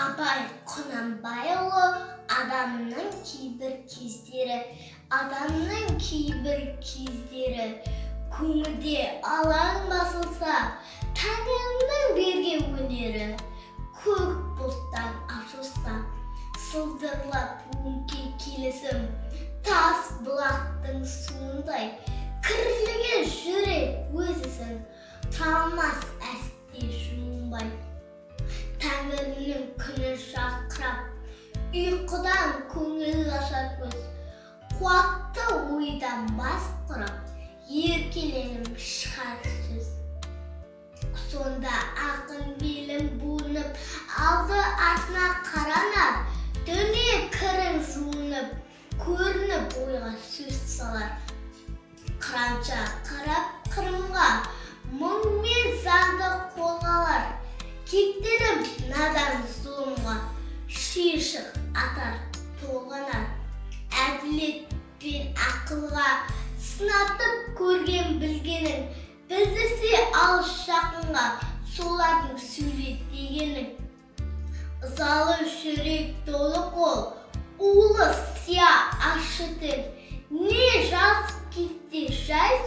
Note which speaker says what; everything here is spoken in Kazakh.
Speaker 1: Абай Құнанбайұлы адамның кейбір кездері көңілде алаң басылса, Тәңірінің берген өнері көк бұлттан ашылса, сылдырлап өңкей келісім тас бұлақтың суындай кірліге жүрек өзісін талмас әсте жуынбай. Тәңірінің күні шақырап, ұйқыдан көңіл ашар көз, қуатты ойдан бас құрап, еркеленіп шығар сөз. Сонда ақын белім буынып, алды артына қаранар, дүние кірін жуынып, көрініп ойға сөз салар. Қыранша қарап қырымға, мұңмен заңды қолғалар, кектеніп надан зұлымға, шиыршық атар толғанар. Әділет пен ақылға сынатып көрген білгенің, біздісе алыс жақынға солардың сөйлет дегенің. Ызалы жүрек толы қол, улы сия ашы тіл, не жазып кетсе жай